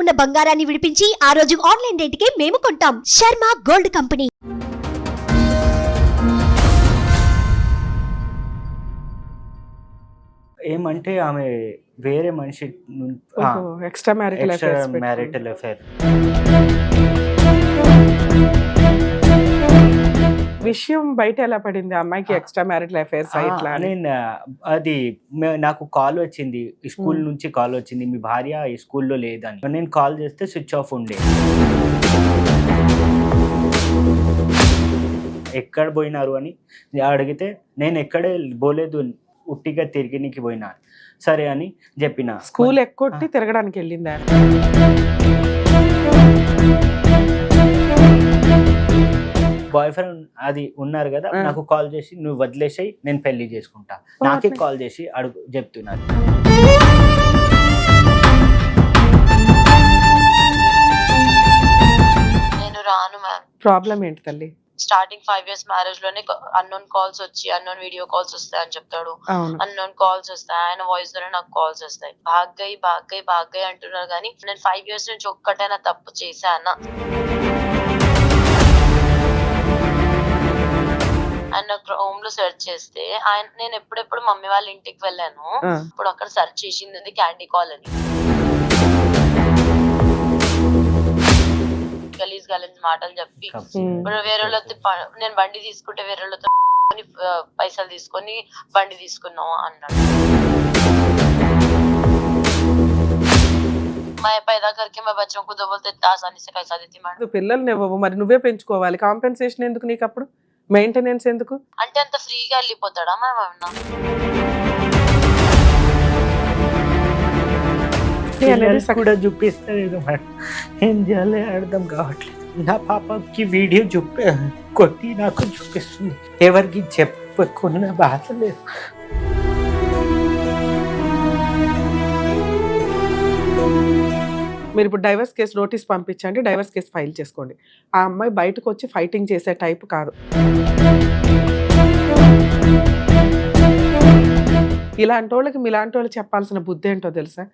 ఉన్న బంగారాన్ని విడిపించి ఆ రోజు ఆన్లైన్ రేటుకే మేము కొంటాం. Sharma gold company. ఏమంటే ఆమె వేరే మనిషి ఎక్స్ట్రా మ్యారిటల్ అఫైర్. విషయం బయట ఎలా పడింది? అమ్మాయికి ఎక్స్ట్రా మ్యారిటల్ అఫైర్స్ ఇట్లా అని? నేను అది నాకు కాల్ వచ్చింది, స్కూల్ నుంచి కాల్ వచ్చింది, మీ భార్య ఈ స్కూల్లో లేదని. నేను కాల్ చేస్తే స్విచ్ ఆఫ్ ఉండే. ఎక్కడ పోయినారు అని అడిగితే నేను ఎక్కడే పోలేదు, ఉట్టిగా తిరిగినికి పోయినా. సరే అని చెప్పిన. స్కూల్ ఎక్కొట్టి తిరగడానికి వెళ్ళిందా? బాయ్ ఫ్రెండ్ అది ఉన్నారు కదా, నాకు కాల్ చేసి నువ్వు వదిలేసాయి, నేను పెళ్లి చేసుకుంటా, నాకే కాల్ చేసి అడుగు చెప్తున్నారు. నేను రాను మ్యామ్. ప్రాబ్లం ఏంటి తల్లి? స్టార్టింగ్ 5 years మ్యారేజ్ లోనే అన్నోన్ కాల్స్ వచ్చి అన్నోన్ వీడియో కాల్స్ వస్తాయని చెప్తాడు, అన్నోన్ కాల్స్ వస్తాయి, ఆయన వాయిస్ లోనే నాకు కాల్స్ వస్తాయి. భాగ్గయ్ అంటున్నారు కానీ నేను 5 years నుంచి ఒక్కటైనా తప్పు చేశానా? ఆయన హోమ్ లో సెర్చ్ చేస్తే నేను ఎప్పుడెప్పుడు మమ్మీ వాళ్ళ ఇంటికి వెళ్ళాను, ఇప్పుడు అక్కడ సెర్చ్ చేసింది క్యాండీ కాల్ అని. గలీజ్ మాటలు చెప్పి ఇప్పుడు వేరే వాళ్ళతో నేను బండి తీసుకుంటే వేరే వాళ్ళతో పైసలు తీసుకొని బండి తీసుకున్నావు అన్నాడు. पैदा करके मैं बच्चों को दो बोलते आसानी से कैसा देती मैडम. పిల్లల్ని ఇవ్వవు మరి నువ్వే పెంచుకోవాలి. కాంపెన్సేషన్ ఎందుకు నీకు? అప్పుడు మెయింటెనెన్స్ ఎందుకు? అంటే అంత ఫ్రీగా వెళ్ళిపోతాడా మ్యామ్ ఏమన్నా? కూడా చూపిస్తలేదు మేడం, ఏం చేయాలి అర్థం కావట్లేదు. నా పాపకి వీడియో కొట్టి నాకు చూపిస్తుంది, ఎవరికి చెప్పుకున్న బాధ లేదు. మీరు ఇప్పుడు డైవర్స్ కేసు నోటీస్ పంపించండి, డైవర్స్ కేసు ఫైల్ చేసుకోండి. ఆ అమ్మాయి బయటకు వచ్చి ఫైటింగ్ చేసే టైప్ కాదు. ఇలాంటి వాళ్ళకి మీలాంటి వాళ్ళు చెప్పాల్సిన బుద్ధి ఏంటో తెలుసా?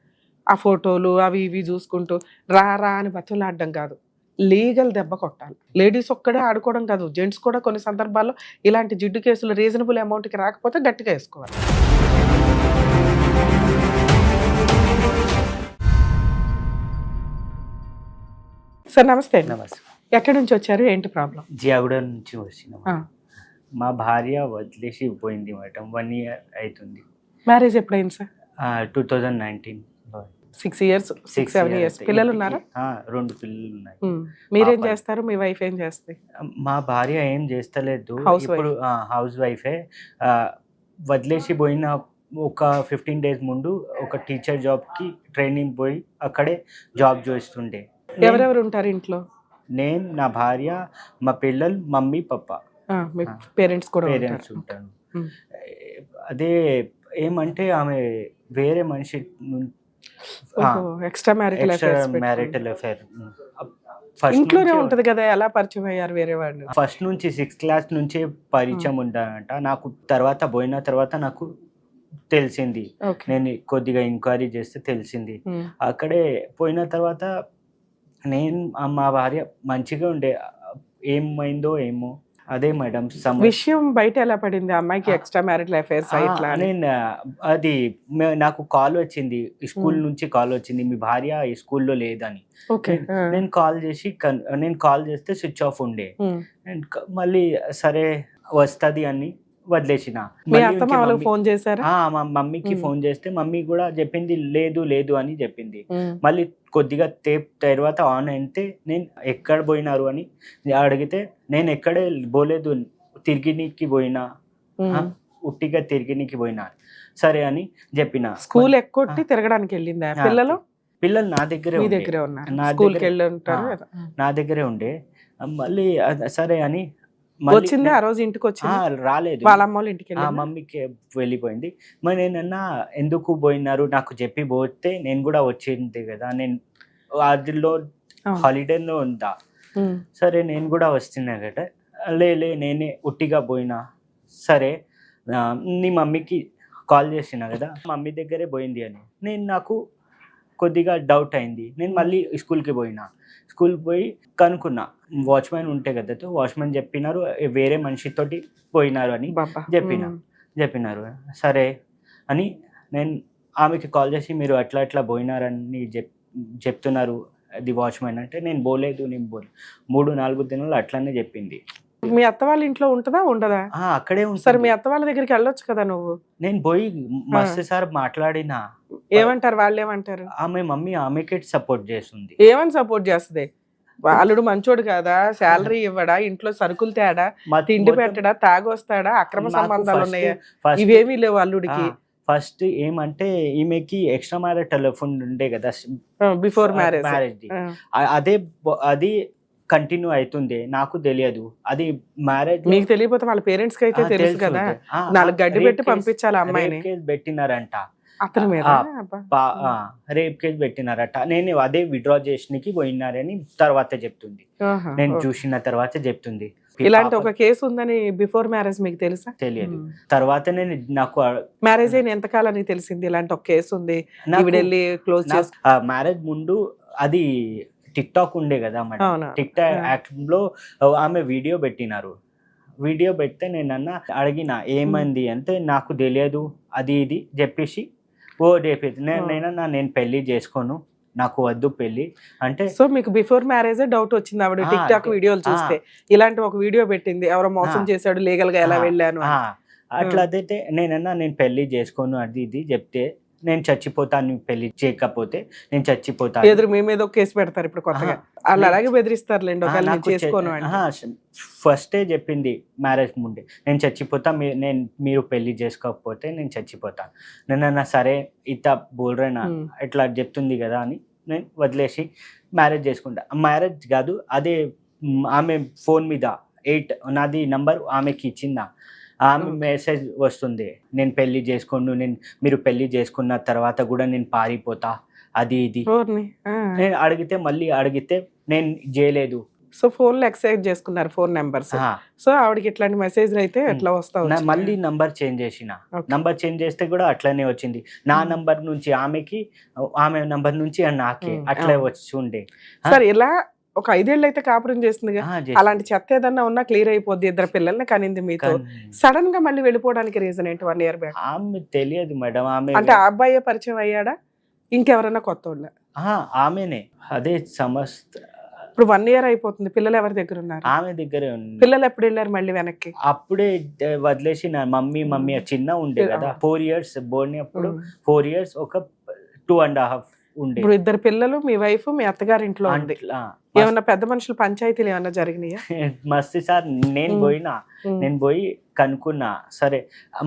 ఆ ఫోటోలు అవి ఇవి చూసుకుంటూ రా అని బతులాడడం కాదు, లీగల్ దెబ్బ కొట్టాలి. లేడీస్ ఒక్కడే ఆడుకోవడం కాదు, జెంట్స్ కూడా కొన్ని సందర్భాల్లో ఇలాంటి జిడ్డు కేసులు రీజనబుల్ అమౌంట్కి రాకపోతే గట్టిగా వేసుకోవాలి. సార్ నమస్తే. నమస్తే. ఎక్కడి నుంచి వచ్చారు? ఏంటి ప్రాబ్లం? జియాగూడ నుంచి వచ్చిన. మా భార్య వదిలేసి పోయింది మేడం, 1 year అవుతుంది. మ్యారేజ్ ఎప్పుడైంది సార్? 2019. 6 years 7 years. పిల్లలు ఉన్నారా? 2 పిల్లలు ఉన్నాయి. మీరేం చేస్తారు? మీ వైఫ్ ఏం చేస్తుంది? మా భార్య ఏం చేస్తలేదు, ఇప్పుడు హౌస్ వైఫే. వదిలేసి పోయిన ఒక 15 days ముందు ఒక టీచర్ జాబ్కి ట్రైనింగ్ పోయి అక్కడే జాబ్ చేస్తుండే. ఎవరెవరు ఉంటారు ఇంట్లో? నేను, నా భార్య, మా పిల్లలు, మమ్మీ పప్పా. పేరెంట్స్ ఉంటారు. అదే ఏమంటే ఆమె వేరే మనిషి ఎక్స్ట్రా మ్యారిటల్ అఫైర్. ఇంట్లోనే ఉంటది కదా, ఎలా పరిచయం అయ్యారు వేరే వాళ్ళు? ఫస్ట్ నుంచి 6th class నుంచే పరిచయం ఉంటానంట. నాకు పోయిన తర్వాత నాకు తెలిసింది, నేను కొద్దిగా ఎంక్వైరీ చేస్తే తెలిసింది. అక్కడే పోయిన తర్వాత నేను మా భార్య మంచిగా ఉండే, ఏమైందో ఏమో. అదే మేడం విషయం బయట ఎలా పడింది? అమ్మాయికి ఎక్స్ట్రా మ్యారిటల్ అఫైర్స్ ఇట్లా అని? అది నాకు కాల్ వచ్చింది, స్కూల్ నుంచి కాల్ వచ్చింది, మీ భార్య ఈ స్కూల్లో లేదని. నేను కాల్ చేస్తే స్విచ్ ఆఫ్ ఉండే. మళ్ళీ సరే వస్తుంది అని వదిలేసిన. ఫోన్ చేశారా? మా మమ్మీకి ఫోన్ చేస్తే మమ్మీ కూడా చెప్పింది లేదు అని చెప్పింది. మళ్ళీ కొద్దిగా తర్వాత ఆన్ అయితే నేను ఎక్కడ పోయినారు అని అడిగితే నేను ఎక్కడే పోలేదు, తిరిగినికి పోయినా, ఉట్టిగా తిరిగినికి పోయినా. సరే అని చెప్పిన. స్కూల్ ఎక్కొట్టి తిరగడానికి వెళ్ళిందా? పిల్లలు నా దగ్గరే నా దగ్గరే ఉండే. మళ్ళీ సరే అని వచ్చింది. ఆ రోజు ఇంటికి వచ్చింది? రాలేదు, వాళ్ళ అమ్మ వాళ్ళ ఇంటికి మమ్మీకి వెళ్ళిపోయింది. మరి నేనన్నా ఎందుకు పోయినారు నాకు చెప్పి పోతే నేను కూడా వచ్చింది కదా, నేను అదిలో హాలిడేలో ఉందా. సరే నేను కూడా వస్తున్నా కదా, నేనే ఉట్టిగా పోయినా. సరే నీ మమ్మీకి కాల్ చేసిన కదా, మమ్మీ దగ్గరే పోయింది అని. నాకు కొద్దిగా డౌట్ అయింది. నేను మళ్ళీ స్కూల్కి పోయి కనుక్కున్నా. వాచ్మెన్ ఉంటే కదా, వాచ్మెన్ చెప్పినారు వేరే మనిషితోటి పోయినారు అని చెప్పినారు. సరే అని నేను ఆమెకి కాల్ చేసి మీరు అట్లా పోయినారని చెప్తున్నారు అది వాచ్మెన్ అంటే, నేను పోలేదు 3-4 దినాలు అట్లానే చెప్పింది. మీ అత్త వాళ్ళ ఇంట్లో ఉంటుందా ఉండదా? అక్కడే సరే మీ అత్త వాళ్ళ దగ్గరికి వెళ్ళొచ్చు కదా నువ్వు. నేను పోయి మస్తు సార్ మాట్లాడినా. ఏమంటారు వాళ్ళు? ఏమంటారు? ఆమె మమ్మీ ఆమెకే సపోర్ట్ చేస్తుంది. ఏమని సపోర్ట్ చేస్తుంది? అల్లుడు మంచోడు కదా, శాలరీ ఇవ్వడా, ఇంట్లో సరుకులు తేడా, తిండి పెట్టడా, తాగొస్తాడా, అక్రమ సంబంధాలు ఉన్నాయా? ఇవేమీ లేవు అల్లుడికి. ఫస్ట్ ఏమంటే ఈమెకి ఎక్స్ట్రా మ్యారేజ్ ఫండ్ ఉండే కదా బిఫోర్ మ్యారేజ్. అది కంటిన్యూ అవుతుంది. నాకు తెలియదు అది మ్యారేజ్. మీకు తెలియకపోతే వాళ్ళ పేరెంట్స్ కి అయితే తెలుసు కదా. 4 గడ్డి పెట్టి పంపించాలి అమ్మాయిని. కేసు పెట్టినారంట అతని మీద, రేప్ కేసు పెట్టినారట. నేను అదే విత్డ్రా చేసినకి పోయినారని తర్వాత చెప్తుంది. నేను చూసిన తర్వాత చెప్తుంది. ఇలాంటి ఒక కేసు ఉందని బిఫోర్ మ్యారేజ్ మీకు తెలుసా? తెలియదు. తర్వాత నేను నాకు మ్యారేజ్ అయిన ఎంత కాలానికి తెలిసింది ఇలాంటి ఒక కేసు ఉంది? క్లోజ్ చేసి మ్యారేజ్ ముందు అది టిక్ టాక్ ఉండే కదా మేడం. టిక్ టాక్ యాక్ట్ లో ఆమె వీడియో పెట్టినారు. వీడియో పెడితే నేను అడిగిన ఏమైంది అంటే, నాకు తెలియదు అది ఇది చెప్పేసి నేను పెళ్లి చేసుకోను, నాకు వద్దు పెళ్లి అంటే. సో మీకు బిఫోర్ మ్యారేజ్ డౌట్ వచ్చింది ఆవిడ టిక్ టాక్ వీడియోలు చూస్తే? ఇలాంటి ఒక వీడియో పెట్టింది, ఎవరో మోసం చేశాడు, లీగల్ గా ఎలా వెళ్ళాను అట్లా అయితే నేను పెళ్లి చేసుకోను అది ఇది చెప్తే, నేను చచ్చిపోతాను పెళ్లి చేయకపోతే నేను చచ్చిపోతాను. ఎదురు మీ మీద ఒక కేసు పెడతారు ఇప్పుడు కొత్తగా. వాళ్ళు అలాగే బెదిరిస్తారులేండి ఒకవేళ చేసుకోను. ఫస్టే చెప్పింది మ్యారేజ్ ముందే, నేను చచ్చిపోతా, మీరు పెళ్లి చేసుకోకపోతే నేను చచ్చిపోతాను. నేను సరే ఇత బోల్రేనా ఇట్లా చెప్తుంది కదా అని నేను వదిలేసి మ్యారేజ్ చేసుకుంటా. మ్యారేజ్ కాదు, అదే ఆమె ఫోన్ మీద నాది నంబర్ ఆమెకి ఇచ్చిందా, ఆమె మెసేజ్ వస్తుంది, నేను పెళ్లి చేసుకోను, మీరు పెళ్లి చేసుకున్న తర్వాత కూడా నేను పారిపోతా అది ఇది. నేను అడిగితే నేను చేయలేదు. సో ఫోన్ లో ఎక్సైజ్ చేసుకున్నారు ఫోన్ నెంబర్స్. సో ఆవిడకి ఇట్లాంటి మెసేజ్ అయితే ఎట్లా వస్తావు? మళ్ళీ నంబర్ చేంజ్ చేసిన. నంబర్ చేంజ్ చేస్తే కూడా అట్లనే వచ్చింది. నా నంబర్ నుంచి ఆమెకి, ఆమె నంబర్ నుంచి నాకే అట్లా వచ్చి ఉండే. సరే ఇలా ఒక 5 ఏళ్ళు అయితే కాపురం చేస్తుంది. అలాంటి చెత్త ఏదన్నా ఉన్నా క్లియర్ అయిపోద్ది. 2 పిల్లల్ని కనింది మీతో. సడన్ గా మళ్ళీ వెళ్ళిపోవడానికి రీజన్ ఏంటి? 1 year బ్యాక్ ఆమె తెలియదు మేడం. ఆమె అంటే ఆ అబ్బాయి పరిచయం అయ్యాడా, ఇంకెవరన్నా కొత్త వాళ్ళ? ఆమెనే. అదే సమస్త. ఇప్పుడు 1 year అయిపోతుంది. పిల్లలు ఎవరి దగ్గర ఉన్నారు? ఆమె దగ్గరే ఉంది. పిల్లలు ఎప్పుడు వెళ్ళారు మళ్ళీ వెనక్కి? అప్పుడే వదిలేసి మమ్మీ చిన్న ఉండే కదా, 4 years బోర్నినప్పుడు 4 years ఒక 2.5 ఉండే. ఇప్పుడు 2 పిల్లలు, మీ వైఫ్, మీ అత్తగారి ఇంట్లో ఉంది. ఏమన్నా పెద్ద మనుషులు పంచాయతీలు ఏమన్నా జరిగినాయా? మస్తు సార్. నేను పోయి కనుక్కున్నా. సరే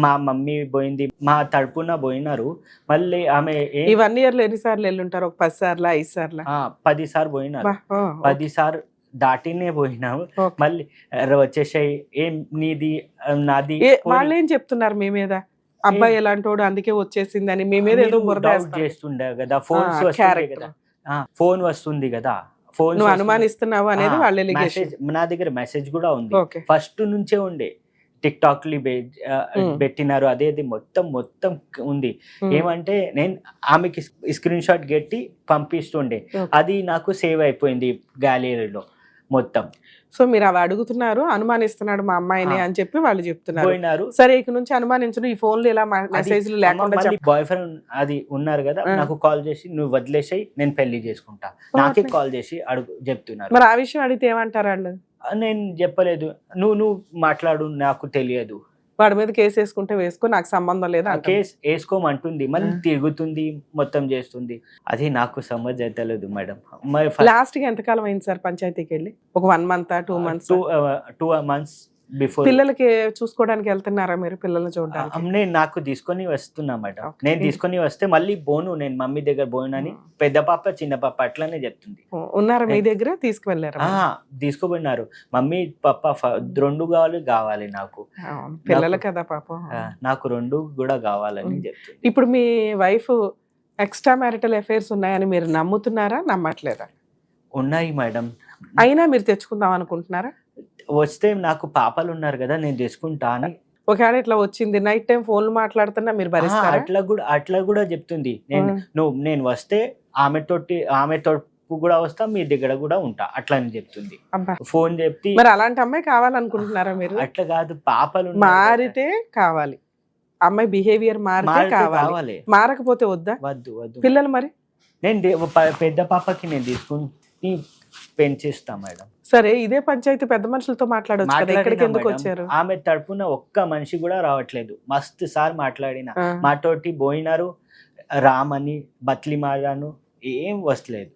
మా మమ్మీ పోయింది, మా తరపున పోయినారు. మళ్ళీ ఆమె ఈ 1 year లో ఎన్నిసార్లు వెళ్ళుంటారు? ఒక 10 సార్లు 5 సార్లు 10 సార్లు పోయినారు. 10 సార్లు దాటినే పోయినాము. మళ్ళీ వచ్చేసాయి, ఏం నీది నాది. వాళ్ళు ఏం చెప్తున్నారు మీ మీద? అబ్బాయి ఎలాంటోడు అందుకే వచ్చేసింది అని మీ మీద ఏదో చేస్తుండే కదా. ఫోన్ వస్తుంది కదా, ఫోన్ అనుమానిస్తున్నావు అనేది వాళ్ళ ఎలిగేషన్. నా దగ్గర మెసేజ్ కూడా ఉంది, ఫస్ట్ నుంచే ఉండే. టిక్ టాక్ పెట్టినారు, అదేది మొత్తం ఉంది. ఏమంటే నేను ఆమెకి స్క్రీన్ షాట్ పెట్టి పంపిస్తుండే, అది నాకు సేవ్ అయిపోయింది గ్యాలరీలో మొత్తం. సో మీరు అవి అడుగుతున్నారు, అనుమానిస్తున్నాడు మా అమ్మాయిని అని చెప్పి వాళ్ళు చెప్తున్నారు. సరే ఇక నుంచి అనుమానించను, ఈ ఫోన్లు ఇలా మెసేజ్లు లేకుండా. బాయ్ ఫ్రెండ్ అది ఉన్నారు కదా, నాకు కాల్ చేసి నువ్వు వదిలేసాయి, నేను పెళ్లి చేసుకుంటా, నాకే కాల్ చేసి చెప్తున్నారు. మరి ఆ విషయం అడిగితే ఏమంటారు వాళ్ళు? నేను చెప్పలేదు, నువ్వు మాట్లాడు, నాకు తెలియదు. వాడి మీద కేసు వేసుకుంటే వేసుకో, నాకు సంబంధం లేదు. కేసు వేసుకోమంటుంది, మళ్ళీ తిరుగుతుంది, మొత్తం చేస్తుంది. అది నాకు సమజలేదు మేడం. లాస్ట్ గా ఎంతకాలం అయింది సార్ పంచాయతీకి వెళ్ళి? ఒక 1 month 2 months? 2 months before. పిల్లలకి చూసుకోవడానికి వెళ్తున్నారా మీరు? పిల్లల్ని చూడడానికి నేను నాకు తీసుకొని వస్తున్నా మేడం. నేను తీసుకొని వస్తే మళ్ళీ బోను, నేను మమ్మీ దగ్గర బోనని పెద్ద పాప చిన్న పాప అట్లానే చెప్తుంది. ఉన్నారా మీ దగ్గర? తీసుకువెళ్ళారు? తీసుకుపోయినారు. మమ్మీ పాప 2 కావాలి నాకు, పిల్లలు కదా పాపం, నాకు 2 కూడా కావాలని చెప్తుంది. ఇప్పుడు మీ వైఫ్ ఎక్స్ట్రా మ్యారిటల్ అఫైర్స్ ఉన్నాయని మీరు నమ్ముతున్నారా, నమ్మట్లేదా? ఉన్నాయి మేడం. అయినా మీరు తెచ్చుకుందాం అనుకుంటున్నారా? వస్తే నాకు పాపలు ఉన్నారు కదా, నేను తెచ్చుకుంటా అని. ఒకవేళ ఇట్లా వచ్చింది, నైట్ టైం ఫోన్లు మాట్లాడుతున్నా మీరు భరిస్తారా? అట్లా కూడా చెప్తుంది. నేను వస్తే ఆమె తోపు కూడా వస్తా, మీ దగ్గర కూడా ఉంటా అట్లా అని చెప్తుంది. అబ్బా, ఫోన్ చెప్తే మరి అలాంటి అమ్మాయి కావాలనుకుంటున్నారా మీరు? అట్లా కాదు, పాపలు ఉన్నారు కదా. మారితే కావాలి, అమ్మాయి బిహేవియర్ మారితే మారితే కావాలి, కావాలి. మారకపోతే వద్దా? వద్దు వద్దు. పిల్లలు మరి నేను పెద్ద పాపకి నేను తీసుకుని పెంచేస్తా మేడం. సరే, ఇదే పంచాయతీ పెద్ద మనుషులతో మాట్లాడొచ్చు కదా, మాట్లాడినా ఇక్కడికి ఎందుకు మేడం, వచ్చారు? ఆమె తరపున ఒక్క మనిషి కూడా రావట్లేదు. మస్తు సార్ మాట్లాడిన, ఆ, మాతోటి పోయినారు, రామని బత్లి మారాను, ఏం వస్తలేదు.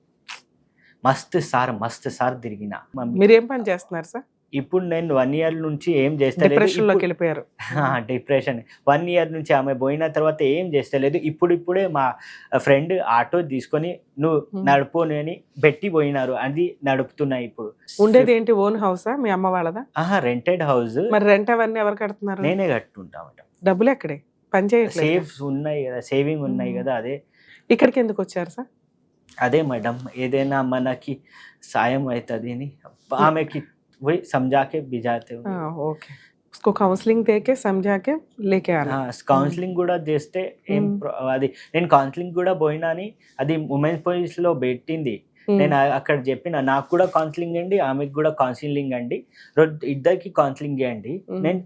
మస్తు సార్ తిరిగిన. మీరేం పని చేస్తున్నారు సార్? ఇప్పుడు నేను 1 year నుంచి ఏం డిప్రెషన్ లోకి చేస్తలేదు. వెళ్ళిపోయారు. డిప్రెషన్ 1 year నుంచి ఆమె పోయిన తర్వాత ఏం చేస్తలేదు. ఇప్పుడే మా ఫ్రెండ్ ఆటో తీసుకొని నువ్వు నడుపు అని పెట్టి పోయినారు, అది నడుపుతున్నా ఇప్పుడు. ఉండేది ఏంటి, ఓన్ హౌసా మీ అమ్మ వాళ్ళదా? రెంటెడ్ హౌస్, మరి రెంట్ అవన్నీ ఎవరు కడుతున్నారు? నేనే కట్టుకుంటా మేడం. డబ్బులు ఎక్కడే, పని చేయట్లేదు. సేవ్స్ ఉన్నాయి కదా, సేవింగ్ ఉన్నాయి కదా, ఇక్కడికి ఎందుకు వచ్చారు సార్? అదే మేడం, ఏదైనా మనకి సాయం అవుతుంది అని ఆమెకి वही समझा के भिजाते हो. ఓకే, उसको కౌన్సిలింగ్ దేకే समझा के लेके आना. కౌన్సిలింగ్ కూడా చేస్తే ఏం అది, నేను కౌన్సిలింగ్ కూడా పోయినా అని అది ఉమెన్స్ పోలీస్ లో పెట్టింది. నేను అక్కడ చెప్పిన నాకు కూడా కౌన్సిలింగ్ అండి, ఆమెకు కూడా కౌన్సిలింగ్ అండి, ఇద్దరికి కౌన్సిలింగ్ చేయండి, నేను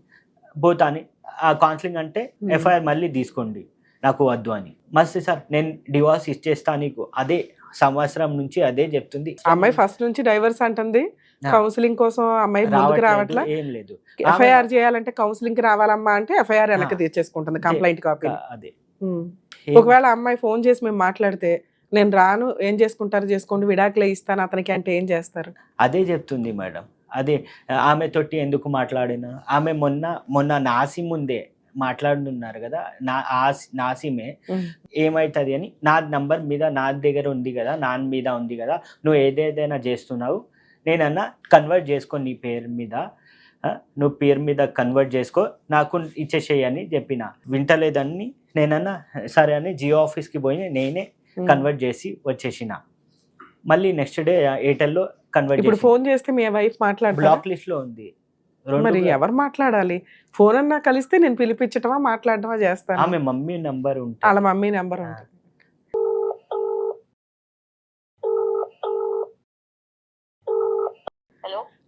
పోతాను. ఆ కౌన్సిలింగ్ అంటే ఎఫ్ఐఆర్ మళ్ళీ తీసుకోండి, నాకు వద్దు అని. మస్తు సార్ నేను డివోర్స్ ఇచ్చేస్తా నీకు, అదే సంవత్సరం నుంచి అదే చెప్తుంది. అమ్మాయి ఫస్ట్ నుంచి డైవర్స్ అంటుంది, కౌన్సిలింగ్ కోసం అమ్మాయి ముందుకు రావట్లా. ఏం లేదు, ఎఫ్ఐఆర్ చేయాలంటే కౌన్సిలింగ్ కి రావాలమ్మా అంటే ఎఫ్ఐఆర్ వెనక్కి తెచ్చేసుకుంటుంది, కంప్లైంట్ కాపీ. అదే ఒకవేళ అమ్మాయి ఫోన్ చేసి మేము మాట్లాడితే నేను రాను, ఏం చేసుకుంటారు చేసుకోండి, విడాకులే ఇస్తాను అతనికి అంటే ఏం చేస్తారు? అదే చెప్తుంది మేడం. అదే ఆమె తోటి ఎందుకు మాట్లాడినా, ఆమె మొన్న నాసి ముందే మాట్లాడుతున్నారు కదా, నాసిమే ఏమైతుంది అని, నా నంబర్ మీద నా దగ్గర ఉంది కదా, నా మీద ఉంది కదా, నువ్వు ఏదేదైనా చేస్తున్నావు, నేనన్నా కన్వర్ట్ చేసుకో నీ పేరు మీద, నువ్వు పేరు మీద కన్వర్ట్ చేసుకో, నాకు ఇచ్చేసేయి అని చెప్పిన. వింటలేదని నేనన్నా సరే అని జియో ఆఫీస్కి పోయి నేనే కన్వర్ట్ చేసి వచ్చేసిన. మళ్ళీ నెక్స్ట్ డే ఎయిర్టెల్లో కన్వర్ట్. ఇప్పుడు ఫోన్ చేస్తే మీ వైఫ్ మాట్లాడుతుంది, బ్లాక్ లిస్ట్ లో ఉంది. మరి ఎవరు మాట్లాడాలి? ఫోన్ అన్నా కలిస్తే నేను పిలిపించటమా మాట్లాడటమా చేస్తాను. ఆమె మమ్మీ నంబర్ ఉంటుంది, వాళ్ళ మమ్మీ నెంబర్ ఉంటుంది.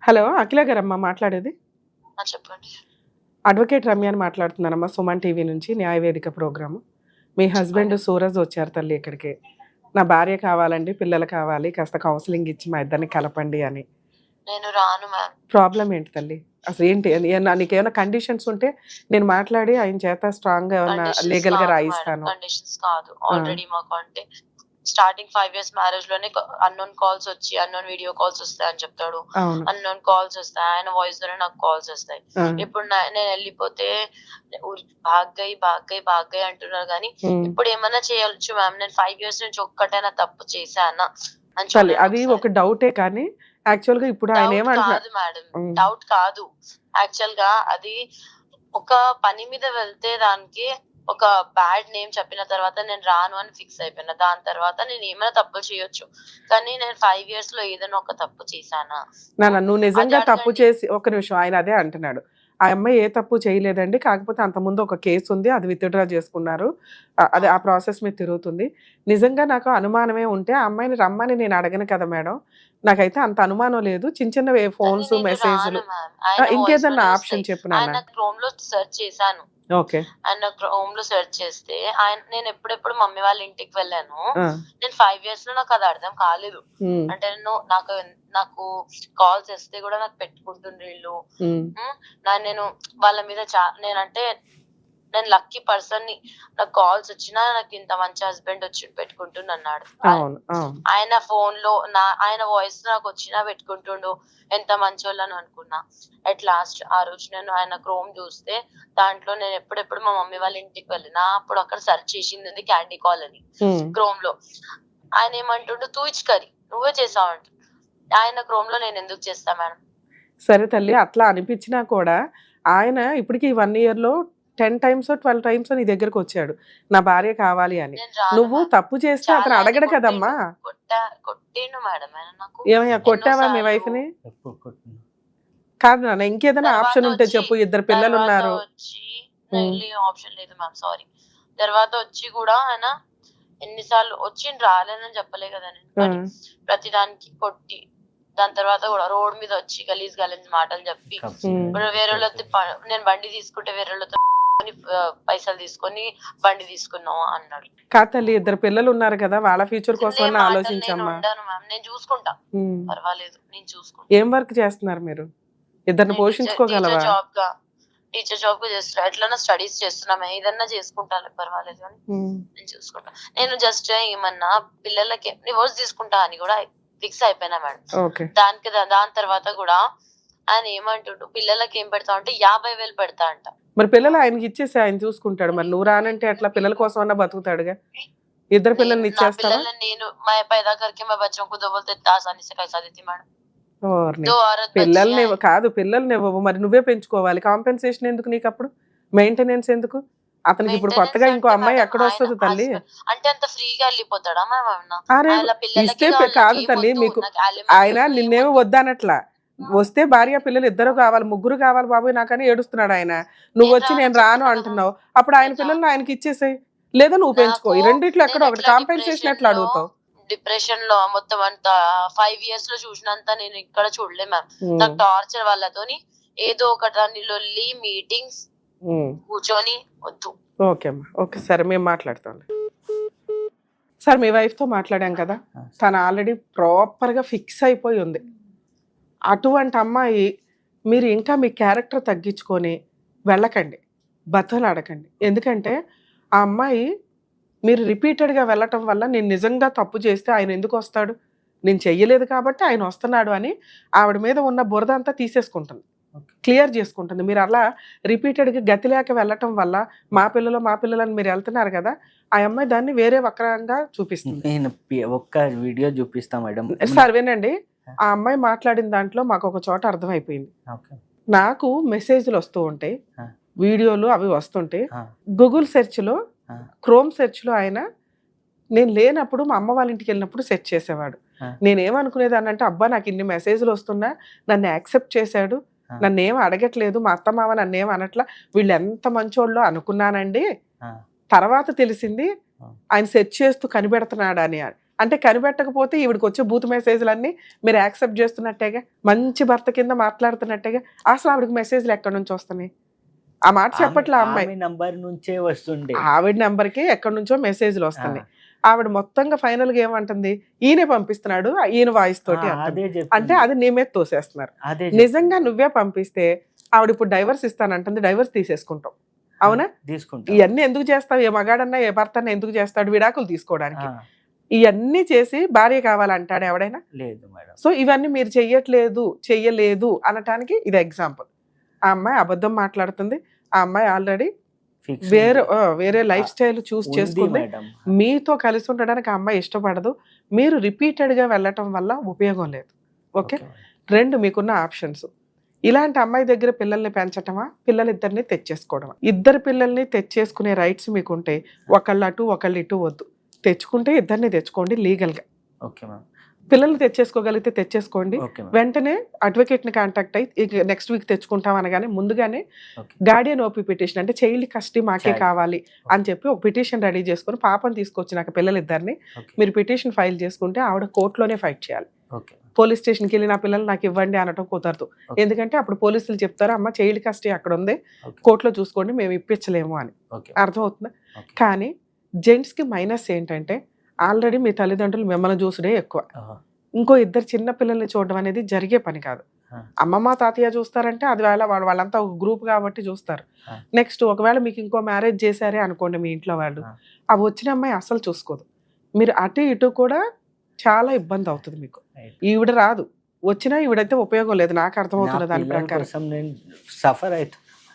హలో, అఖిల గారమ్మా మాట్లాడేది? చెప్పండి. అడ్వకేట్ రమ్య అని మాట్లాడుతున్నానమ్మా, సుమన్ టీవీ నుంచి న్యాయవేదిక ప్రోగ్రాము. మీ హస్బెండ్ సూరజ్ వచ్చారు తల్లి ఇక్కడికి, నా భార్య కావాలండి, పిల్లలు కావాలి, కాస్త కౌన్సిలింగ్ ఇచ్చి మా ఇద్దరిని కలపండి అని. నేను రాను మ్యామ్. ప్రాబ్లం ఏంటి తల్లి అసలు, ఏంటి నీకు ఏమైనా కండిషన్స్ ఉంటే నేను మాట్లాడి ఆయన చేత స్ట్రాంగ్ గా ఏమైనా లీగల్ గా రాయిస్తాను. కండిషన్స్ కాదు, ఆల్రెడీ మాకు అంటే స్టార్టింగ్ 5 years మ్యారేజ్ లోనే అన్నోన్ కాల్స్ వచ్చి, అన్నోన్ వీడియో కాల్స్ వస్తాయి అని చెప్తాడు, అన్నోన్ కాల్స్ వస్తాయి, ఆయన వాయిస్ లోనే నాకు కాల్స్ వస్తాయి. ఇప్పుడు నేను వెళ్ళిపోతే భాగ్గయ్ అంటున్నారు కానీ ఇప్పుడు ఏమన్నా చేయొచ్చు మ్యామ్. నేను 5 years నుంచి ఒక్కటైనా తప్పు చేశానా అని అది ఒక డౌటే, కానీ యాక్చువల్ గా ఇప్పుడు ఆయన ఏమంటారు మేడం, డౌట్ కాదు, యాక్చువల్ గా అది ఒక పని మీద వెళ్తే దానికి ఒక బ్యాడ్ నేమ్ చెప్పిన తర్వాత నేను రాను అని ఫిక్స్ అయిపోయినా. దాని తర్వాత నేను ఏమైనా తప్పులు చేయొచ్చు, కానీ నేను 5 years లో ఏదైనా ఒక తప్పు చేశానా? నువ్వు నిజంగా తప్పు చేసి, ఒక నిమిషం, ఆయన అదే అంటున్నాడు, ఆ అమ్మాయి ఏ తప్పు చేయలేదండి, కాకపోతే అంతకుముందు ఒక కేసు ఉంది, అది విత్డ్రా చేసుకున్నారు, అది ఆ ప్రాసెస్ మీద తిరుగుతుంది. నిజంగా నాకు అనుమానమే ఉంటే ఆ అమ్మాయిని రమ్మని నేను అడగను కదా మేడం, నాకైతే అంత అనుమానం లేదు. చిన్న ఫోన్స్, మెసేజ్లు, ఇంకేదన్నా ఆప్షన్ చెప్పు నాన్న. క్రోమ్ లో సెర్చ్ చేశాను, ఓకే, ఆయన క్రోమ్ లో సెర్చ్ చేస్తే నేను ఎప్పుడెప్పుడు మమ్మీ వాళ్ళ ఇంటికి వెళ్ళాను, నేను 5 years లో నాకు అది అర్థం కాలేదు. అంటే నాకు కాల్స్ వస్తే కూడా నాకు పెట్టుకుంటుండ్రు వీళ్ళు. నేను వాళ్ళ మీద నేను లక్కీ పర్సన్ ని, నాకు కాల్స్ వచ్చినా నాకు ఇంత మంచి హస్బెండ్ వచ్చి పెట్టుకుంటున్నాడు. ఆయన ఫోన్ లో ఆయన వాయిస్ నాకు వచ్చినా పెట్టుకుంటుండు, ఎంత మంచోళ్ళని అనుకున్నా. అట్ లాస్ట్ ఆ రోజు నేను ఆయన క్రోమ్ చూస్తే దాంట్లో నేను ఎప్పుడెప్పుడు మా మమ్మీ వాళ్ళ ఇంటికి వెళ్ళినా అప్పుడు అక్కడ సెర్చ్ చేసింది క్యాండీ కాల్ అని క్రోమ్ లో. ఆయన ఏమంటుండు, తూ ఇచ్చుకరి నువ్వే చేసావంట. ఆయన క్రోమ్ లో నేను ఎందుకు చేస్తా మేడం? సరే తల్లి, అట్లా అనిపించినా కూడా ఆయన ఇప్పటికి 1 year లో 10 times 12 times నీ దగ్గరకు వచ్చాడు, నా భార్య కావాలి అని. నువ్వు తప్పు చేస్తే అతను అడగడు కదమ్మా. కొట్టిండు మేడం ఆయన నాకు. ఏమయ్యా, కొట్టావా మీ వైఫ్ ని? కాదు నాన్న, ఇంకేదైనా ఆప్షన్ ఉంటే చెప్పు, 2 పిల్లలు ఉన్నారు. ఆప్షన్ లేదు మ్యామ్, సారీ. తర్వాత వచ్చి కూడా ఆయన ఎన్నిసార్లు వచ్చి రాలేనని చెప్పలే కదా నేను, కానీ ప్రతి దానికి కొట్టి దాని తర్వాత కూడా రోడ్ మీద వచ్చి గలీజ్ మాటలు చెప్పి ఇప్పుడు వేరే వాళ్ళతో నేను బండి తీసుకుంటే వేరే వాళ్ళతో పైసలు తీసుకొని బండి తీసుకున్నావు అన్నాడు. కాతల్లి ఇద్దరు పిల్లలు ఉన్నారు కదా, వాళ్ళ ఫ్యూచర్ కోసం ఆలోచించమ్మా. నేను చూసుకుంటా, పర్వాలేదు, నేను చూసుకుంటా. ఏం వర్క్ చేస్తున్నారు మీరు? ఇద్దరిని పోషించుకోగలవా? టీచర్ జాబ్ గా చేస్తున్నా, ఎట్లన్నా స్టడీస్ చేస్తున్నామే, ఏదన్నా చేసుకుంటాను, పర్వాలేదు అని నేను చూసుకుంటా. నేను జస్ట్ ఏమన్నా పిల్లలకి డివోర్స్ తీసుకుంటా అని కూడా ఫిక్స్ అయిపోయినా మేడం. దాని తర్వాత కూడా ఆయన ఏమంటుండు, పిల్లలకి ఏం పెడతా అంటే 50,000 పెడతా అంట. మరి పిల్లలు ఆయనకి ఇచ్చేసి ఆయన చూసుకుంటాడు, మరి నువ్వు రానంటే అట్లా పిల్లల కోసం అన్నా బతుకుతాడుగా. ఇద్దరు పిల్లల్ని ఇచ్చేస్తావా? నేను మా पैदा करके मैं बच्चों को दो बोलते आसानी से कैसा देती मैडम. పిల్లల్ని కాదు, పిల్లల్ని ఇవ్వవు, మరి నువ్వే పెంచుకోవాలి. కాంపెన్సేషన్ ఎందుకు నీకు? అప్పుడు మెయింటెనెన్స్ ఎందుకు? అతనికి ఇప్పుడు కొత్తగా ఇంకో అమ్మాయి ఎక్కడ వస్తుంది తల్లి? అంటే అంత ఫ్రీగా వెళ్ళిపోతాడా? అరే ఇస్తే కాదు తల్లి, మీకు ఆయన నిన్నేమో వద్దనట్లా. వస్తే భార్య పిల్లలు ఇద్దరు కావాలి, ముగ్గురు కావాలి బాబు నాకని ఏడుస్తున్నాడు ఆయన. నువ్వు వచ్చి నేను రాను అంటున్నావు, అప్పుడు ఆయన పిల్లల్ని ఆయనకి ఇచ్చేసాయి, లేదా నువ్వు పెంచుకో. ఈ రెండిట్లో ఎక్కడ ఒకటి. కాంపెన్సేషన్ ఎట్లా అడుగుతావు? డిప్రెషన్ లో మొత్తం అంతా 5 years లో చూసినంత నేను ఇక్కడ చూడలే మ్యామ్. నాకు టార్చర్ వాళ్ళతోని ఏదో ఒకటి లొల్లి మీటింగ్స్ కూర్చొని వద్దు. ఓకే అమ్మా, ఓకే సరే, మేము మాట్లాడతాం సార్. మీ వైఫ్ తో మాట్లాడాం కదా, తను ఆల్రెడీ ప్రాపర్ గా ఫిక్స్ అయిపోయి ఉంది. అటువంటి అమ్మాయి మీరు ఇంకా మీ క్యారెక్టర్ తగ్గించుకొని వెళ్ళకండి, బతలాడకండి. ఎందుకంటే ఆ అమ్మాయి మీరు రిపీటెడ్గా వెళ్ళటం వల్ల నేను నిజంగా తప్పు చేస్తే ఆయన ఎందుకు వస్తాడు, నేను చెయ్యలేదు కాబట్టి ఆయన వస్తున్నాడు అని ఆవిడ మీద ఉన్న బురద అంతా తీసేసుకుంటుంది, క్లియర్ చేసుకుంటుంది. మీరు అలా రిపీటెడ్గా గతి లేక వెళ్ళటం వల్ల మా పిల్లలని మీరు వెళ్తున్నారు కదా, ఆ అమ్మాయి దాన్ని వేరే వక్రంగా చూపిస్తుంది. నేను ఒక్క వీడియో చూపిస్తా మేడం. సార్ వినండి, ఆ అమ్మాయి మాట్లాడిన దాంట్లో మాకు ఒక చోట అర్థమైపోయింది. నాకు మెసేజ్లు వస్తూ ఉంటాయి, వీడియోలు అవి వస్తుంటాయి. గూగుల్ సెర్చ్లో, క్రోమ్ సెర్చ్లో ఆయన నేను లేనప్పుడు మా అమ్మ వాళ్ళ ఇంటికి వెళ్ళినప్పుడు సెర్చ్ చేసేవాడు. నేనేమనుకునేదాన్ని అంటే, అబ్బా నాకు ఇన్ని మెసేజ్లు వస్తున్నా, నన్ను యాక్సెప్ట్ చేశాడు, నన్ను ఏం అడగట్లేదు, మా అత్త మామ నన్ను ఏం అనట్లా, వీళ్ళు ఎంత మంచోళ్ళు అనుకున్నానండి. తర్వాత తెలిసింది ఆయన సెర్చ్ చేస్తూ కనిపెడుతున్నాడు అని. అంటే కనిపెట్టకపోతే ఈవిడికి వచ్చే బూత్ మెసేజ్లన్నీ మీరు యాక్సెప్ట్ చేస్తున్నట్టేగా, మంచి భర్త కింద మాట్లాడుతున్నట్టేగా. అసలు ఆవిడకి మెసేజ్లు ఎక్కడి నుంచి వస్తున్నాయి? ఆ మాట చెప్పట్లే. అమ్మాయి నంబర్ నుంచే వస్తుండే, ఆవిడ నెంబర్కి ఎక్కడి నుంచో మెసేజ్లు వస్తున్నాయి. ఆవిడ మొత్తంగా ఫైనల్ గా ఏమంటుంది, ఈయనే పంపిస్తున్నాడు, ఈయన వాయిస్ తోటి అంటే అది నీ మీద తోసేస్తున్నారు. నిజంగా నువ్వే పంపిస్తే ఆవిడ ఇప్పుడు డైవర్స్ ఇస్తానంటుంది, డైవర్స్ తీసేసుకుంటాం. అవునా? ఇవన్నీ ఎందుకు చేస్తావు? ఏ మగాడన్నా ఏ భర్తన్నా ఎందుకు చేస్తాడు? విడాకులు తీసుకోవడానికి. ఇవన్నీ చేసి భార్య కావాలంటాడు ఎవడైనా? లేదు మేడం. సో ఇవన్నీ మీరు చెయ్యలేదు అనటానికి ఇది ఎగ్జాంపుల్. ఆ అమ్మాయి అబద్ధం మాట్లాడుతుంది. ఆ అమ్మాయి ఆల్రెడీ వేరే లైఫ్ స్టైల్ చూస్ చేసుకుంది. మీతో కలిసి ఉండడానికి ఆ అమ్మాయి ఇష్టపడదు. మీరు రిపీటెడ్ గా వెళ్ళటం వల్ల ఉపయోగం లేదు. ఓకే, రెండు మీకున్న ఆప్షన్స్. ఇలాంటి అమ్మాయి దగ్గర పిల్లల్ని పెంచటమా, పిల్లలిద్దరిని తెచ్చేసుకోవడమా? ఇద్దరు పిల్లల్ని తెచ్చేసుకునే రైట్స్ మీకుంటే ఒకళ్ళు అటు ఒకళ్ళు ఇటు వద్దు. తెచ్చుకుంటే ఇద్దరిని తెచ్చుకోండి లీగల్గా. పిల్లల్ని తెచ్చేసుకోగలిగితే తెచ్చేసుకోండి. వెంటనే అడ్వకేట్ని కాంటాక్ట్ అయ్యి నెక్స్ట్ వీక్ తెచ్చుకుంటాం అనగానే ముందుగానే గార్డియన్ ఓపీ పిటిషన్, అంటే చైల్డ్ కస్టడీ మాకే కావాలి అని చెప్పి ఒక పిటిషన్ రెడీ చేసుకుని పాపని తీసుకొచ్చినాక పిల్లలిద్దరిని మీరు పిటిషన్ ఫైల్ చేసుకుంటే ఆవిడ కోర్టులోనే ఫైట్ చేయాలి. పోలీస్ స్టేషన్కి వెళ్ళి నా పిల్లలు నాకు ఇవ్వండి అనటం కుదరదు. ఎందుకంటే అప్పుడు పోలీసులు చెప్తారు, అమ్మ చైల్డ్ కస్టడీ అక్కడ ఉంది, కోర్టులో చూసుకోండి, మేము ఇప్పించలేము అని. అర్థమవుతుందా? కానీ జెంట్స్కి మైనస్ ఏంటంటే ఆల్రెడీ మీ తల్లిదండ్రులు మిమ్మల్ని చూసుడే ఎక్కువ. ఇంకో ఇద్దరు చిన్న పిల్లల్ని చూడడం అనేది జరిగే పని కాదు. అమ్మమ్మ తాతయ్య చూస్తారంటే అది వాళ్ళంతా ఒక గ్రూప్ కాబట్టి చూస్తారు. నెక్స్ట్ ఒకవేళ మీకు ఇంకో మ్యారేజ్ చేశారే అనుకోండి మీ ఇంట్లో వాళ్ళు, అవి వచ్చిన అమ్మాయి అస్సలు చూసుకోదు. మీరు అటు ఇటు కూడా చాలా ఇబ్బంది అవుతుంది మీకు. ఈవిడ రాదు, వచ్చినా ఈవిడైతే ఉపయోగం లేదు. నాకు అర్థమవుతుంది దాని ప్రకారం.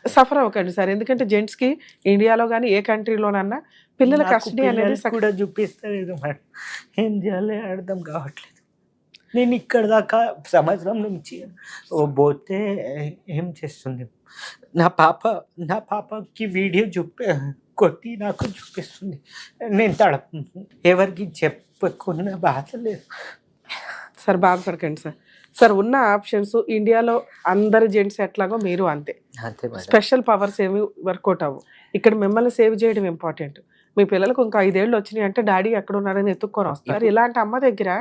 సఫర్ అవ్వకండి సార్, ఎందుకంటే జెంట్స్ కి ఇండియాలో కానీ ఏ కంట్రీలోనన్నా పిల్లల కస్టడీ అనేది కూడా చూపిస్తలేదు మేడం. ఏం చేయాలి అర్థం కావట్లేదు. నేను ఇక్కడ దాకా సంవత్సరం నుంచి పోతే ఏం చేస్తుంది, నా పాపకి వీడియో కొట్టి నాకు చూపిస్తుంది. నేను ఎవరికి చెప్పుకున్న బాధ లేదు సార్. బాధపడకండి సార్. సార్ ఉన్న ఆప్షన్స్ ఇండియాలో అందరు జెంట్స్ ఎట్లాగో మీరు అంతే. స్పెషల్ పవర్స్ ఏమి వర్కౌట్ అవ్వు. ఇక్కడ మిమ్మల్ని సేవ్ చేయడం ఇంపార్టెంట్. మీ పిల్లలకు ఇంకా 5 ఏళ్ళు వచ్చినాయి అంటే డాడీ ఎక్కడ ఉన్నారని ఎత్తుక్కొని వస్తారు. ఇలాంటి అమ్మ దగ్గర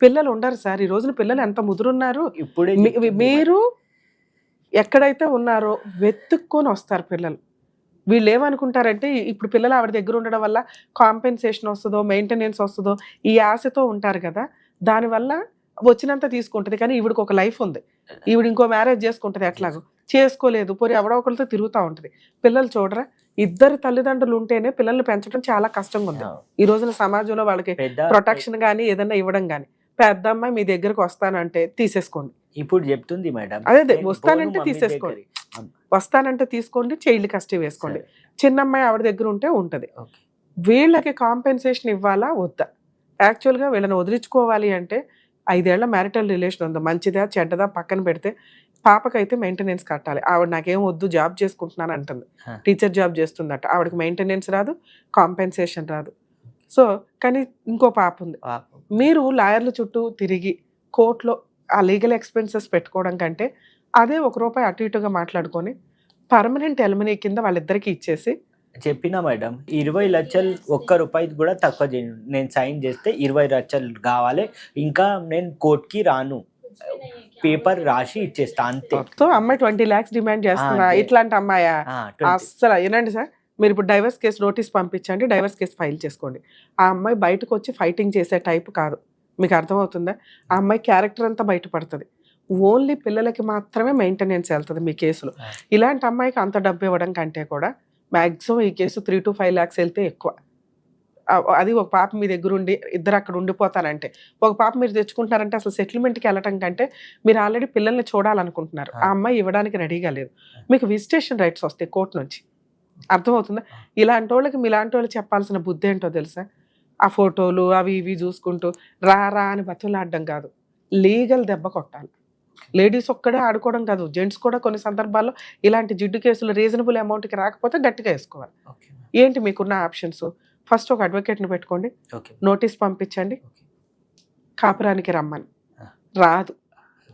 పిల్లలు ఉండరు సార్. ఈ రోజున పిల్లలు ఎంత ముదురున్నారు. ఇప్పుడే మీరు ఎక్కడైతే ఉన్నారో వెతుక్కొని వస్తారు పిల్లలు. వీళ్ళు ఏమనుకుంటారంటే ఇప్పుడు పిల్లలు ఆవిడ దగ్గర ఉండడం వల్ల కాంపెన్సేషన్ వస్తుందో, మెయింటెనెన్స్ వస్తుందో ఈ ఆశతో ఉంటారు కదా. దానివల్ల వచ్చినంత తీసుకుంటుంది. కానీ ఈవిడికి ఒక లైఫ్ ఉంది. ఈవిడ ఇంకో మ్యారేజ్ చేసుకుంటుంది, ఎట్లాగో చేసుకోలేదు, పోనీ ఎవడో ఒకరితో తిరుగుతూ ఉంటుంది. పిల్లలు చూడరా, ఇద్దరు తల్లిదండ్రులు ఉంటేనే పిల్లల్ని పెంచడం చాలా కష్టంగా ఉంది ఈ రోజున సమాజంలో. వాళ్ళకి ప్రొటెక్షన్ కానీ ఏదన్నా ఇవ్వడం కానీ. పెద్ద అమ్మాయి మీ దగ్గరకు వస్తానంటే తీసేసుకోండి. ఇప్పుడు చెప్తుంది మేడం, అదే వస్తానంటే తీసేసుకోండి, వస్తానంటే తీసుకోండి, చైల్డ్ కస్టడీ వేసుకోండి. చిన్నమ్మాయి ఆవిడ దగ్గర ఉంటే ఉంటది. వీళ్ళకి కాంపెన్సేషన్ ఇవ్వాలా వద్దా? యాక్చువల్గా వీళ్ళని వదిలించుకోవాలి అంటే 5 ఏళ్ల మ్యారిటల్ రిలేషన్ ఉందా, మంచిదా చెడ్డదా పక్కన పెడితే పాపకైతే మెయింటెనెన్స్ కట్టాలి. ఆవిడ నాకేం వద్దు, జాబ్ చేసుకుంటున్నాను అంటుంది, టీచర్ జాబ్ చేస్తుందట. ఆవిడకి మెయింటెనెన్స్ రాదు, కాంపెన్సేషన్ రాదు. సో కానీ ఇంకో పాప ఉంది. మీరు లాయర్ల చుట్టూ తిరిగి కోర్టులో ఆ లీగల్ ఎక్స్పెన్సెస్ పెట్టుకోవడం కంటే అదే ₹1 అటు ఇటుగా మాట్లాడుకొని పర్మనెంట్ ఎలిమినీ కింద వాళ్ళిద్దరికి ఇచ్చేసి. చెప్పినా మేడం, 20 లక్షలు ₹1 కూడా తక్కువ చేయను. నేను సైన్ చేస్తే 20 లక్షలు కావాలి, ఇంకా నేను కోర్టుకి రాను, పేపర్ రాసి ఇచ్చేస్తా అంతే. సో అమ్మాయి 20 lakhs డిమాండ్ చేస్తున్నా. ఇట్లాంటి అమ్మాయా? అస్సలు ఏనండి సార్, మీరు ఇప్పుడు డైవర్స్ కేసు నోటీస్ పంపించండి, డైవర్స్ కేసు ఫైల్ చేసుకోండి. ఆ అమ్మాయి బయటకు వచ్చి ఫైటింగ్ చేసే టైప్ కాదు. మీకు అర్థమవుతుందా? ఆ అమ్మాయి క్యారెక్టర్ అంతా బయటపడుతుంది. ఓన్లీ పిల్లలకి మాత్రమే మెయింటెనెన్స్ వెళ్తుంది మీ కేసులో. ఇలాంటి అమ్మాయికి అంత డబ్బు ఇవ్వడం కంటే కూడా మ్యాక్సిమం ఈ కేసు 3 to 5 lakhs వెళ్తే ఎక్కువ. అది ఒక పాప మీ దగ్గర ఉండి ఇద్దరు అక్కడ ఉండిపోతారంటే, ఒక పాప మీరు తెచ్చుకుంటున్నారంటే అసలు సెటిల్మెంట్కి వెళ్ళటం కంటే మీరు ఆల్రెడీ పిల్లల్ని చూడాలనుకుంటున్నారు. ఆ అమ్మాయి ఇవ్వడానికి రెడీగా లేదు. మీకు విజిటేషన్ రైట్స్ వస్తాయి కోర్టు నుంచి. అర్థమవుతుందా? ఇలాంటి వాళ్ళకి మీలాంటి వాళ్ళు చెప్పాల్సిన బుద్ధి ఏంటో తెలుసా? ఆ ఫోటోలు అవి ఇవి చూసుకుంటూ రా అని బతులాడడం కాదు, లీగల్ దెబ్బ కొట్టాలి. లేడీస్ ఒక్కడే ఆడుకోవడం కాదు, జెంట్స్ కూడా కొన్ని సందర్భాల్లో ఇలాంటి జిడ్డు కేసులు రీజనబుల్ అమౌంట్కి రాకపోతే గట్టిగా వేసుకోవాలి. ఏంటి మీకున్న ఆప్షన్స్? ఫస్ట్ ఒక అడ్వకేట్ని పెట్టుకోండి, నోటీస్ పంపించండి, కాపురానికి రమ్మని. రాదు,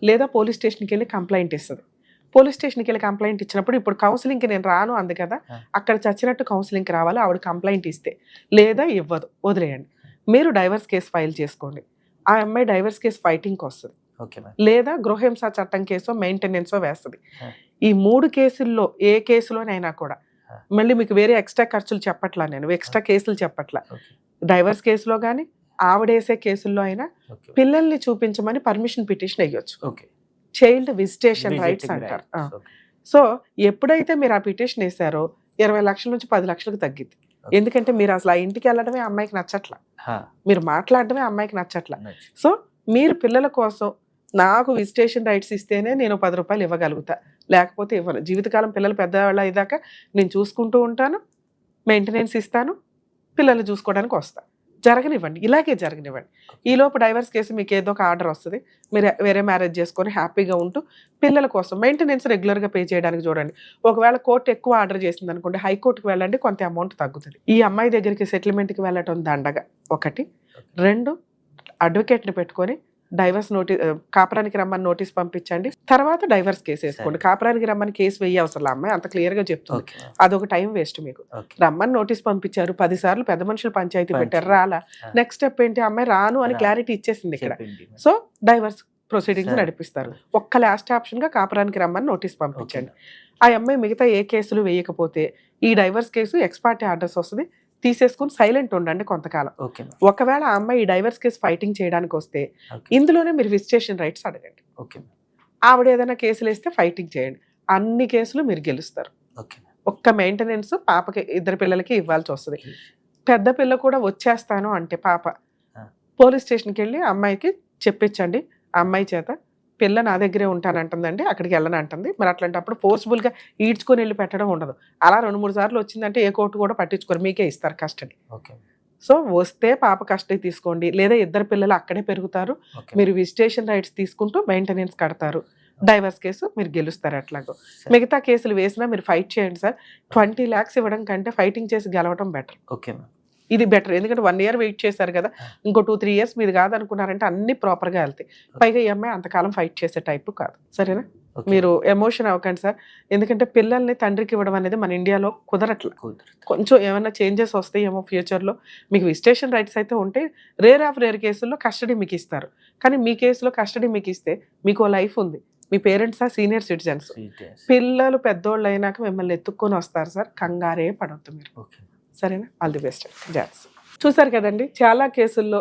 లేదా పోలీస్ స్టేషన్కి వెళ్ళి కంప్లైంట్ ఇస్తుంది. పోలీస్ స్టేషన్కి వెళ్ళి కంప్లైంట్ ఇచ్చినప్పుడు ఇప్పుడు కౌన్సిలింగ్కి నేను రాను అంది కదా, అక్కడ చచ్చినట్టు కౌన్సిలింగ్కి రావాలి. ఆవిడ కంప్లైంట్ ఇస్తే, లేదా ఇవ్వదు, వదిలేయండి. మీరు డైవర్స్ కేసు ఫైల్ చేసుకోండి. ఆ అమ్మాయి డైవర్స్ కేసు ఫైటింగ్కి వస్తుంది, లేదా గృహహింస చట్టం కేసో మెయింటెనెన్సో వేస్తుంది. ఈ 3 కేసుల్లో ఏ కేసులోనైనా కూడా మళ్ళీ మీకు వేరే ఎక్స్ట్రా ఖర్చులు చెప్పట్లా, నేను ఎక్స్ట్రా కేసులు చెప్పట్లా. డైవర్స్ కేసులో కానీ ఆవిడేసే కేసుల్లో అయినా పిల్లల్ని చూపించమని పర్మిషన్ పిటిషన్ వేయొచ్చు. చైల్డ్ విజిటేషన్ రైట్స్ అంటారు. సో ఎప్పుడైతే మీరు ఆ పిటిషన్ వేసారో 20 లక్షల నుంచి 10 లక్షలకు తగ్గిద్ది. ఎందుకంటే మీరు అసలు ఆ ఇంటికి వెళ్ళడమే అమ్మాయికి నచ్చట్లా, మీరు మాట్లాడడమే అమ్మాయికి నచ్చట్లా. సో మీరు పిల్లల కోసం నాకు విజిటేషన్ రైట్స్ ఇస్తేనే నేను ₹10 ఇవ్వగలుగుతా, లేకపోతే ఇవ్వను. జీవితకాలం పిల్లలు పెద్దవాళ్ళు అయ్యాక నేను చూసుకుంటూ ఉంటాను, మెయింటెనెన్స్ ఇస్తాను, పిల్లలు చూసుకోవడానికి వస్తా. జరగనివ్వండి, ఇలాగే జరగనివ్వండి. ఈలోపు డైవర్స్ కేసు మీకు ఏదో ఒక ఆర్డర్ వస్తుంది, మీరు వేరే మ్యారేజ్ చేసుకొని హ్యాపీగా ఉంటూ పిల్లల కోసం మెయింటెనెన్స్ రెగ్యులర్గా పే చేయడానికి చూడండి. ఒకవేళ కోర్టు ఎక్కువ ఆర్డర్ చేసింది అనుకోండి, హైకోర్టుకి వెళ్ళండి, కొంత అమౌంట్ తగ్గుతుంది. ఈ అమ్మాయి దగ్గరికి సెటిల్మెంట్కి వెళ్ళటం దండగా 1. 2 అడ్వకేట్ని పెట్టుకొని డైవర్స్ కాపురానికి రమ్మని నోటీస్ పంపించండి. తర్వాత డైవర్స్ కేసు వేసుకోండి. కాపురానికి రమ్మని కేసు వేయ అవసరం, అమ్మాయి అంత క్లియర్ గా చెప్తుంది. అదొక టైం వేస్ట్ మీకు. రమ్మని నోటీస్ పంపించారు, 10 సార్లు పెద్ద మనుషులు పంచాయతీ పెట్టారు, రాలా. నెక్స్ట్ స్టెప్ ఏంటి, అమ్మాయి రాను అని క్లారిటీ ఇచ్చేసింది ఇక్కడ. సో డైవర్స్ ప్రొసీడింగ్స్ నడిపిస్తారు. ఒక్క లాస్ట్ ఆప్షన్ గా కాపురానికి రమ్మని నోటీస్ పంపించండి. ఆ అమ్మాయి మిగతా ఏ కేసులు వేయకపోతే ఈ డైవర్స్ కేసు ఎక్స్పార్టీ ఆర్డర్స్ వస్తుంది, తీసేసుకుని సైలెంట్ ఉండండి కొంతకాలం. ఒకవేళ ఆ అమ్మాయి ఈ డైవర్స్ కేసు ఫైటింగ్ చేయడానికి వస్తే ఇందులోనే మీరు విజిటేషన్ రైట్స్ అడగండి. ఆవిడ ఏదైనా కేసులు వేస్తే ఫైటింగ్ చేయండి, అన్ని కేసులు మీరు గెలుస్తారు. ఒక్క మెయింటెనెన్స్ పాపకి 2 పిల్లలకి ఇవ్వాల్సి వస్తుంది. పెద్ద పిల్ల కూడా వచ్చేస్తాను అంటే పాప పోలీస్ స్టేషన్కి వెళ్ళి అమ్మాయికి చెప్పించండి, ఆ అమ్మాయి చేత పిల్ల నా దగ్గరే ఉంటానంటుందండి, అక్కడికి వెళ్ళని అంటుంది. మరి అట్లాంటప్పుడు ఫోర్స్ఫుల్గా ఈడ్చుకొని వెళ్ళి పెట్టడం ఉండదు. అలా 2-3 సార్లు వచ్చిందంటే ఏ కోర్టు కూడా పట్టించుకోరు, మీకే ఇస్తారు కస్టడీ. సో వస్తే పాప కస్టడీ తీసుకోండి, లేదా 2 పిల్లలు అక్కడే పెరుగుతారు, మీరు విజిటేషన్ రైట్స్ తీసుకుంటూ మెయింటెనెన్స్ కడతారు. డైవర్స్ కేసు మీరు గెలుస్తారు. అట్లాగో మిగతా కేసులు వేసినా మీరు ఫైట్ చేయండి సార్. 20 lakhs ఇవ్వడం కంటే ఫైటింగ్ చేసి గెలవడం బెటర్. ఇది బెటర్, ఎందుకంటే 1 year వెయిట్ చేశారు కదా, ఇంకో 2-3 years మీది కాదనుకున్నారంటే అన్ని ప్రాపర్గా వెళ్తాయి. పైగా ఈ అమ్మాయి అంతకాలం ఫైట్ చేసే టైపు కాదు. సరేనా? Okay. మీరు ఎమోషన్ అవ్వకండి సార్. ఎందుకంటే పిల్లల్ని తండ్రికి ఇవ్వడం అనేది మన ఇండియాలో కుదరట్ల. కుదరదు. కొంచెం ఏమైనా చేంజెస్ వస్తాయేమో ఫ్యూచర్లో. మీకు విజిటేషన్ రైట్స్ అయితే ఉంటే రేర్ ఆఫ్ రేర్ కేసుల్లో కస్టడీ మీకు ఇస్తారు. కానీ మీ కేసులో కస్టడీ మీకు ఇస్తే మీకు లైఫ్ ఉంది. మీ పేరెంట్స్ సీనియర్ సిటిజన్స్. పిల్లలు పెద్దోళ్ళు అయినాక మిమ్మల్ని ఎత్తుక్కొని వస్తారు సార్. కంగారే పడవద్దు మీరు. ఓకే. సరేనా? All the best. జాగ్రత్త. చూసారు కదండి, చాలా కేసుల్లో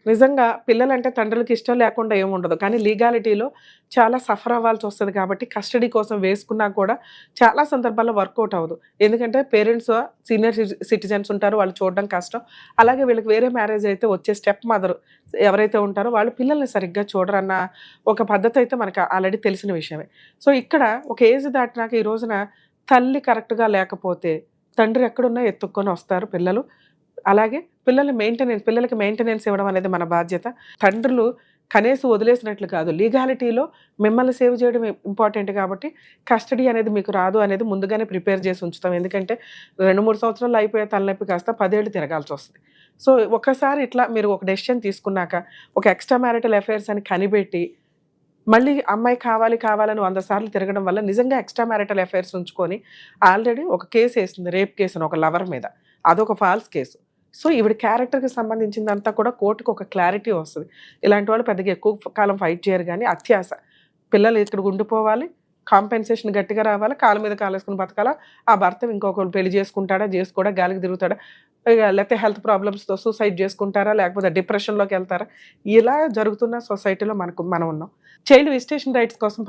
నిజంగా పిల్లలంటే తండ్రులకి ఇష్టం లేకుండా ఏముండదు, కానీ లీగాలిటీలో చాలా సఫర్ అవ్వాల్సి వస్తుంది. కాబట్టి కస్టడీ కోసం వేసుకున్నా కూడా చాలా సందర్భాల్లో వర్కౌట్ అవ్వదు. ఎందుకంటే పేరెంట్స్ సీనియర్ సిటిజన్స్ ఉంటారు, వాళ్ళు చూడడం కష్టం. అలాగే వీళ్ళకి వేరే మ్యారేజ్ అయితే వచ్చే స్టెప్ మదర్ ఎవరైతే ఉంటారో వాళ్ళు పిల్లల్ని సరిగ్గా చూడరన్న ఒక పద్ధతి అయితే మనకు ఆల్రెడీ తెలిసిన విషయమే. సో ఇక్కడ ఒక ఏజ్ దాటినాక ఈ రోజున తల్లి కరెక్ట్గా లేకపోతే తండ్రి ఎక్కడున్నా ఎత్తుక్కొని వస్తారు పిల్లలు. అలాగే పిల్లలకి మెయింటెనెన్స్ ఇవ్వడం అనేది మన బాధ్యత. తండ్రులు కనీసం వదిలేసినట్లు కాదు, లీగాలిటీలో మిమ్మల్ని సేవ్ చేయడం ఇంపార్టెంట్. కాబట్టి కస్టడీ అనేది మీకు రాదు అనేది ముందుగానే ప్రిపేర్ చేసి ఉంచుతాం. ఎందుకంటే 2-3 సంవత్సరాలు అయిపోయే తలనొప్పి కాస్త 10 ఏళ్ళు తిరగాల్సి వస్తుంది. సో ఒక్కసారి ఇట్లా మీరు ఒక డెసిషన్ తీసుకున్నాక ఒక ఎక్స్ట్రా మ్యారిటల్ అఫైర్స్ అని కనిపెట్టి మళ్ళీ అమ్మాయి కావాలని 100 సార్లు తిరగడం వల్ల నిజంగా ఎక్స్ట్రా మ్యారిటల్ అఫైర్స్ ఉంచుకొని ఆల్రెడీ ఒక కేసు వేసింది, రేప్ కేసు అని ఒక లవర్ మీద. అదొక ఫాల్స్ కేసు. సో ఈవిడ క్యారెక్టర్కి సంబంధించిందంతా కూడా కోర్టుకు ఒక క్లారిటీ వస్తుంది. ఇలాంటి వాళ్ళు పెద్దగా ఎక్కువ కాలం ఫైట్ చేయరు. కానీ అత్యాశ, పిల్లలు ఇక్కడ ఉండిపోవాలి, కాంపెన్సేషన్ గట్టిగా రావాలి, కాళ్ళ మీద కాలేసుకుని బతకాలా, ఆ భర్త ఇంకొకరు పెళ్లి చేసుకుంటాడా, చేసుకోడా, గాలికి తిరుగుతాడా, లేకపోతే హెల్త్ ప్రాబ్లమ్స్తో సూసైడ్ చేసుకుంటారా, లేకపోతే డిప్రెషన్లోకి వెళ్తారా, ఇలా జరుగుతున్న సొసైటీలో మనం ఉన్నాం. చైల్డ్ విజిటేషన్ రైట్స్ కోసం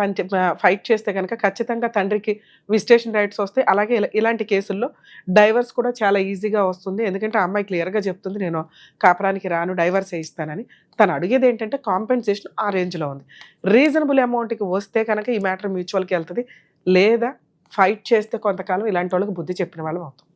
ఫైట్ చేస్తే కనుక ఖచ్చితంగా తండ్రికి విజిటేషన్ రైట్స్ వస్తాయి. అలాగే ఇలాంటి కేసుల్లో డైవర్స్ కూడా చాలా ఈజీగా వస్తుంది. ఎందుకంటే ఆ అమ్మాయి క్లియర్గా చెప్తుంది, నేను కాపురానికి రాను, డైవర్స్ ఇస్తానని. తను అడిగేది ఏంటంటే కాంపెన్సేషన్ ఆ రేంజ్లో ఉంది. రీజనబుల్ అమౌంట్కి వస్తే కనుక ఈ మ్యాటర్ మ్యూచువల్కి వెళ్తుంది. లేదా ఫైట్ చేస్తే కొంతకాలం ఇలాంటి వాళ్ళకి బుద్ధి చెప్పిన వాళ్ళం అవుతాం.